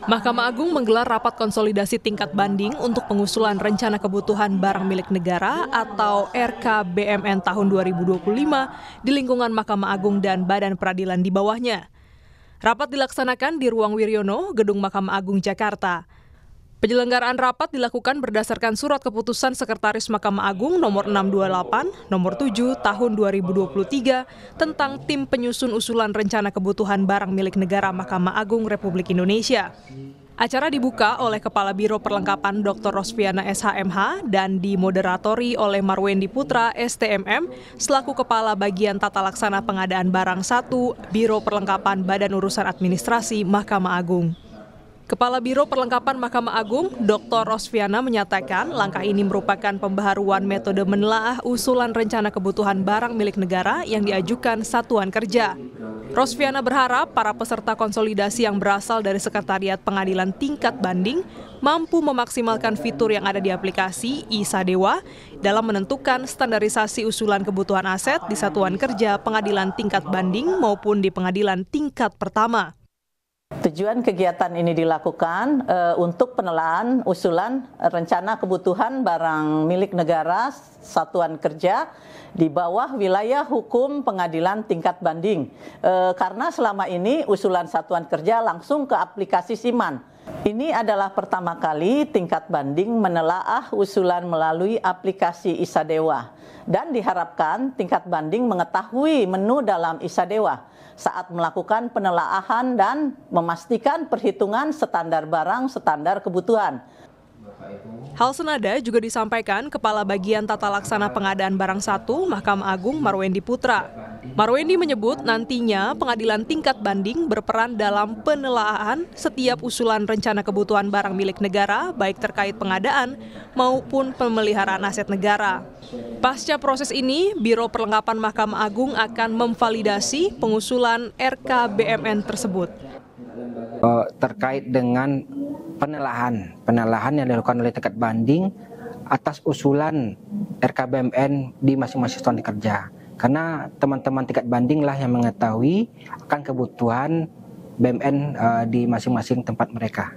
Mahkamah Agung menggelar rapat konsolidasi tingkat banding untuk pengusulan rencana kebutuhan barang milik negara atau RKBMN tahun 2025 di lingkungan Mahkamah Agung dan Badan Peradilan di bawahnya. Rapat dilaksanakan di Ruang Wiryono, Gedung Mahkamah Agung, Jakarta. Penyelenggaraan rapat dilakukan berdasarkan surat keputusan Sekretaris Mahkamah Agung nomor 628, nomor 7 tahun 2023 tentang tim penyusun usulan rencana kebutuhan barang milik negara Mahkamah Agung Republik Indonesia. Acara dibuka oleh Kepala Biro Perlengkapan Dr. Rosviana SHMH dan dimoderatori oleh Marwendi Putra STMM selaku Kepala Bagian Tata Laksana Pengadaan Barang 1 Biro Perlengkapan Badan Urusan Administrasi Mahkamah Agung. Kepala Biro Perlengkapan Mahkamah Agung, Dr. Rosviana menyatakan langkah ini merupakan pembaharuan metode menelaah usulan rencana kebutuhan barang milik negara yang diajukan Satuan Kerja. Rosviana berharap para peserta konsolidasi yang berasal dari Sekretariat Pengadilan Tingkat Banding mampu memaksimalkan fitur yang ada di aplikasi ISadewa dalam menentukan standarisasi usulan kebutuhan aset di Satuan Kerja Pengadilan Tingkat Banding maupun di Pengadilan Tingkat Pertama. Tujuan kegiatan ini dilakukan untuk penelaahan usulan rencana kebutuhan barang milik negara Satuan Kerja di bawah wilayah hukum pengadilan tingkat banding. Karena selama ini usulan Satuan Kerja langsung ke aplikasi SIMAN. Ini adalah pertama kali tingkat banding menelaah usulan melalui aplikasi ISadewa. Dan diharapkan tingkat banding mengetahui menu dalam ISadewa saat melakukan penelaahan dan memastikan perhitungan standar barang, standar kebutuhan. Hal senada juga disampaikan Kepala Bagian Tata Laksana Pengadaan Barang 1 Mahkamah Agung Marwendi Putra. Marwendi menyebut nantinya pengadilan tingkat banding berperan dalam penelaahan setiap usulan rencana kebutuhan barang milik negara baik terkait pengadaan maupun pemeliharaan aset negara. Pasca proses ini, Biro Perlengkapan Mahkamah Agung akan memvalidasi pengusulan RKBMN tersebut. Terkait dengan penelaahan yang dilakukan oleh tingkat banding atas usulan RKBMN di masing-masing satuan kerja. Karena teman-teman tingkat banding lah yang mengetahui akan kebutuhan BMN di masing-masing tempat mereka.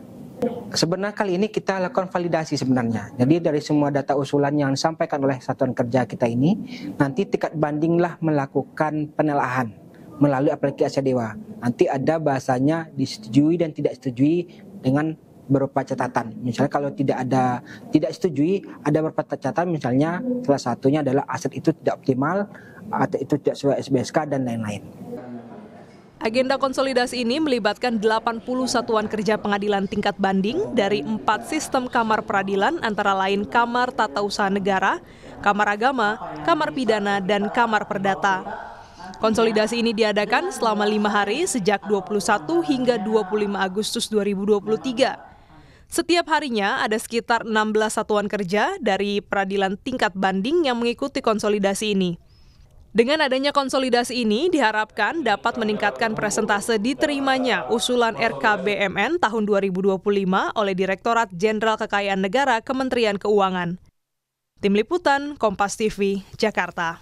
Sebenarnya kali ini kita lakukan validasi sebenarnya. Jadi dari semua data usulan yang disampaikan oleh satuan kerja kita ini, nanti tingkat banding lah melakukan penelaahan melalui aplikasi ISadewa. Nanti ada bahasanya disetujui dan tidak setujui dengan berupa catatan. Misalnya kalau tidak setujui, ada beberapa catatan, misalnya salah satunya adalah aset itu tidak optimal, atau itu tidak sesuai SBSK dan lain-lain. Agenda konsolidasi ini melibatkan 80 satuan kerja pengadilan tingkat banding dari 4 sistem kamar peradilan antara lain Kamar Tata Usaha Negara, Kamar Agama, Kamar Pidana, dan Kamar Perdata. Konsolidasi ini diadakan selama 5 hari sejak 21 hingga 25 Agustus 2023. Setiap harinya ada sekitar 16 satuan kerja dari peradilan tingkat banding yang mengikuti konsolidasi ini. Dengan adanya konsolidasi ini diharapkan dapat meningkatkan presentase diterimanya usulan RKBMN tahun 2025 oleh Direktorat Jenderal Kekayaan Negara Kementerian Keuangan. Tim Liputan, Kompas TV, Jakarta.